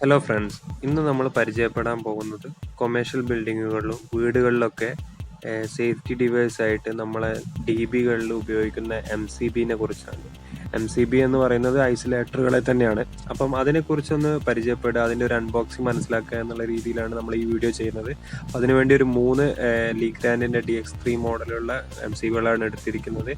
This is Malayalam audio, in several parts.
ഹലോ ഫ്രണ്ട്സ്, ഇന്ന് നമ്മൾ പരിചയപ്പെടാൻ പോകുന്നത് കൊമേഴ്ഷ്യൽ ബിൽഡിങ്ങുകളിലും വീടുകളിലൊക്കെ സേഫ്റ്റി ഡിവൈസ് ആയിട്ട് നമ്മളെ DBകളിൽ ഉപയോഗിക്കുന്ന MCBനെ കുറിച്ചാണ്. MCB എന്ന് പറയുന്നത് ഐസൊലേറ്ററുകളെ തന്നെയാണ്. അപ്പം അതിനെക്കുറിച്ചൊന്ന് പരിചയപ്പെടുക, അതിൻ്റെ ഒരു അൺബോക്സിങ് മനസ്സിലാക്കുക എന്നുള്ള രീതിയിലാണ് നമ്മൾ ഈ വീഡിയോ ചെയ്യുന്നത്. അതിനുവേണ്ടി ഒരു 3 ലീഗ്രാൻഡിൻ്റെ DX3 മോഡലുള്ള MCBകളാണ് എടുത്തിരിക്കുന്നത്.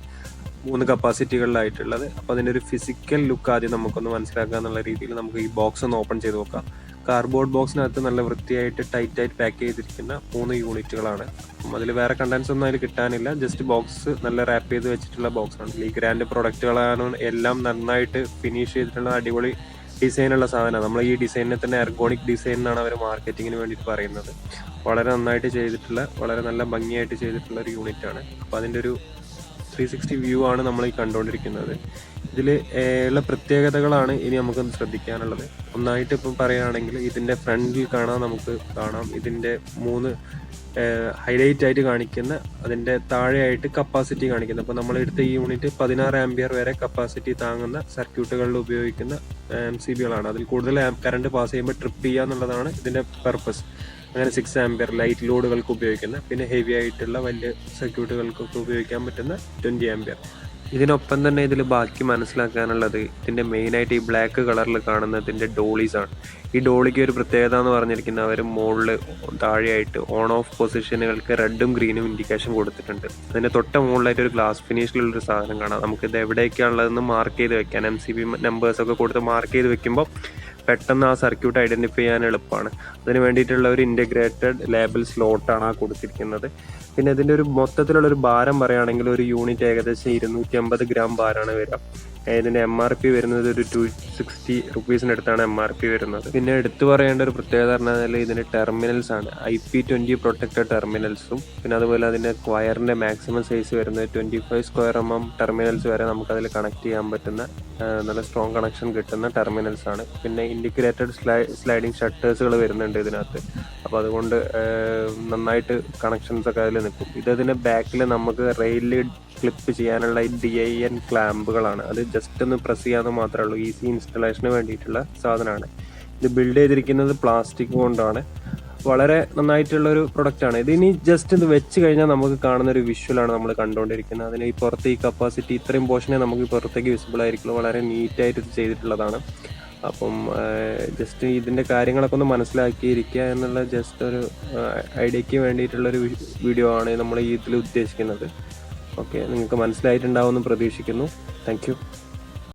3 കപ്പാസിറ്റികളിലായിട്ടുള്ളത്. അപ്പോൾ അതിൻ്റെ ഒരു ഫിസിക്കൽ ലുക്ക് ആദ്യം നമുക്കൊന്ന് മനസ്സിലാക്കുക എന്നുള്ള രീതിയിൽ നമുക്ക് ഈ ബോക്സ് ഒന്ന് ഓപ്പൺ ചെയ്ത് നോക്കാം. കാർഡ്ബോർഡ് ബോക്സിനകത്ത് നല്ല വൃത്തിയായിട്ട് ടൈറ്റായിട്ട് പാക്ക് ചെയ്തിരിക്കുന്ന 3 യൂണിറ്റുകളാണ്. അപ്പം അതിൽ വേറെ കണ്ടൻസ് ഒന്നും അതിൽ കിട്ടാനില്ല. ജസ്റ്റ് ബോക്സ് നല്ല റാപ്പ് ചെയ്ത് വെച്ചിട്ടുള്ള ബോക്സാണ്. ലീഗ്രാൻഡ് പ്രൊഡക്റ്റുകളാണ് എല്ലാം നന്നായിട്ട് ഫിനിഷ് ചെയ്തിട്ടുള്ള അടിപൊളി ഡിസൈനുള്ള സാധനമാണ്. നമ്മൾ ഈ ഡിസൈനിനെ തന്നെ എർഗോണിക് ഡിസൈൻ എന്നാണ് അവർ മാർക്കറ്റിങ്ങിന് വേണ്ടിയിട്ട് പറയുന്നത്. വളരെ നന്നായിട്ട് ചെയ്തിട്ടുള്ള, വളരെ നല്ല ഭംഗിയായിട്ട് ചെയ്തിട്ടുള്ള ഒരു യൂണിറ്റാണ്. അപ്പോൾ അതിൻ്റെ ഒരു 360 വ്യൂ ആണ് നമ്മൾ ഈ കണ്ടുകൊണ്ടിരിക്കുന്നത്. ഇതിൽ ഉള്ള പ്രത്യേകതകളാണ് ഇനി നമുക്കൊന്ന് ശ്രദ്ധിക്കാനുള്ളത്. ഒന്നായിട്ട് ഇപ്പം പറയുകയാണെങ്കിൽ ഇതിൻ്റെ ഫ്രണ്ടിൽ നമുക്ക് കാണാം ഇതിൻ്റെ 3 ഹൈലൈറ്റ് ആയിട്ട് കാണിക്കുന്ന, അതിൻ്റെ താഴെയായിട്ട് കപ്പാസിറ്റി കാണിക്കുന്നത്. അപ്പോൾ നമ്മൾ എടുത്ത ഈ യൂണിറ്റ് 16 ആംപിയർ വരെ കപ്പാസിറ്റി താങ്ങുന്ന സർക്യൂട്ടുകളിൽ ഉപയോഗിക്കുന്ന MCBകളാണ്. അതിൽ കൂടുതൽ കറണ്ട് പാസ് ചെയ്യുമ്പോൾ ട്രിപ്പ് ചെയ്യുക എന്നുള്ളതാണ് ഇതിൻ്റെ പർപ്പസ്. അങ്ങനെ 6 ആംപിയർ ലൈറ്റ് ലോഡുകൾക്ക് ഉപയോഗിക്കുന്ന, പിന്നെ ഹെവി ആയിട്ടുള്ള വലിയ സർക്യൂട്ടുകൾക്കൊക്കെ ഉപയോഗിക്കാൻ പറ്റുന്ന 20 ആംപിയർ. ഇതിനൊപ്പം തന്നെ ഇതിൽ ബാക്കി മനസ്സിലാക്കാനുള്ളത്, ഇതിൻ്റെ മെയിനായിട്ട് ഈ ബ്ലാക്ക് കളറിൽ കാണുന്നതിൻ്റെ ഡോളീസാണ്. ഈ ഡോളിക്ക് ഒരു പ്രത്യേകത എന്ന് പറഞ്ഞിരിക്കുന്നത്, അവർ മുകളിൽ താഴെയായിട്ട് ഓൺ ഓഫ് പൊസിഷനുകൾക്ക് റെഡും ഗ്രീനും ഇൻഡിക്കേഷൻ കൊടുത്തിട്ടുണ്ട്. അതിൻ്റെ തൊട്ട മുകളിലായിട്ട് ഒരു ഗ്ലാസ് ഫിനിഷിലുള്ളൊരു സാധനം കാണാം. നമുക്കിത് എവിടേക്കാണുള്ളതെന്ന് മാർക്ക് ചെയ്ത് വെക്കാൻ, MCB നമ്പേഴ്സൊക്കെ കൊടുത്ത് മാർക്ക് ചെയ്ത് വെക്കുമ്പോൾ പെട്ടെന്ന് ആ സർക്യൂട്ട് ഐഡൻറ്റിഫൈ ചെയ്യാൻ എളുപ്പമാണ്. അതിന് വേണ്ടിയിട്ടുള്ള ഒരു ഇൻ്റഗ്രേറ്റഡ് ലേബൽ സ്ലോട്ടാണ് ആ കൊടുത്തിരിക്കുന്നത്. പിന്നെ ഇതിൻ്റെ ഒരു മൊത്തത്തിലുള്ളൊരു ഭാരം പറയുകയാണെങ്കിൽ ഒരു യൂണിറ്റ് ഏകദേശം 250 ഗ്രാം ഭാരമാണ് വരിക. ഇതിൻ്റെ MRP വരുന്നത് ഒരു 260 റുപ്പീസിനടുത്താണ് MRP വരുന്നത്. പിന്നെ എടുത്തു പറയേണ്ട ഒരു പ്രത്യേകത പറഞ്ഞാൽ ഇതിൻ്റെ ടെർമിനൽസ് ആണ്. IP20 പ്രൊട്ടക്റ്റഡ് ടെർമിനൽസും, പിന്നെ അതുപോലെ അതിൻ്റെ വയറിൻ്റെ മാക്സിമം സൈസ് വരുന്നത് 25 സ്ക്വയർ mm ടെർമിനൽസ് വരെ നമുക്കതിൽ കണക്ട് ചെയ്യാൻ പറ്റുന്ന നല്ല സ്ട്രോങ് കണക്ഷൻ കിട്ടുന്ന ടെർമിനൽസ് ആണ്. പിന്നെ ഇൻഡിക്കേറ്റഡ് സ്ലൈഡിങ് ഷട്ടേഴ്സുകൾ വരുന്നുണ്ട് ഇതിനകത്ത്. അപ്പോൾ അതുകൊണ്ട് നന്നായിട്ട് കണക്ഷൻസ് ഒക്കെ അതിൽ നിൽക്കും. ഇതിൻ്റെ ബാക്കിൽ നമുക്ക് റെയിലിൽ ക്ലിപ്പ് ചെയ്യാനുള്ള DIN ക്ലാമ്പുകളാണ്. അത് ജസ്റ്റ് ഒന്ന് പ്രസ് ചെയ്യാമെന്ന് മാത്രമേ ഉള്ളൂ. ഈസി ഇൻസ്റ്റലേഷന് വേണ്ടിയിട്ടുള്ള സാധനമാണ്. ഇത് ബിൽഡ് ചെയ്തിരിക്കുന്നത് പ്ലാസ്റ്റിക് കൊണ്ടാണ്. വളരെ നന്നായിട്ടുള്ളൊരു പ്രൊഡക്റ്റാണ്. ഇതിനി ജസ്റ്റ് ഇത് വെച്ച് കഴിഞ്ഞാൽ നമുക്ക് കാണുന്ന ഒരു വിഷ്വലാണ് നമ്മൾ കണ്ടുകൊണ്ടിരിക്കുന്നത്. അതിന് ഈ പുറത്ത് ഈ കപ്പാസിറ്റി ഇത്രയും പോർഷനെ നമുക്ക് പുറത്തേക്ക് വിസിബിൾ ആയിരിക്കുള്ളൂ. വളരെ നീറ്റായിട്ട് ഇത് ചെയ്തിട്ടുള്ളതാണ്. അപ്പം ജസ്റ്റ് ഇതിൻ്റെ കാര്യങ്ങളൊക്കെ ഒന്ന് മനസ്സിലാക്കിയിരിക്കുക എന്നുള്ള ജസ്റ്റ് ഒരു ഐഡിയയ്ക്ക് വേണ്ടിയിട്ടുള്ളൊരു വീഡിയോ ആണ് നമ്മൾ ഇതിൽ ഉദ്ദേശിക്കുന്നത്. ഓക്കെ, നിങ്ങൾക്ക് മനസ്സിലായിട്ടുണ്ടാവുമെന്ന് പ്രതീക്ഷിക്കുന്നു. Thank you.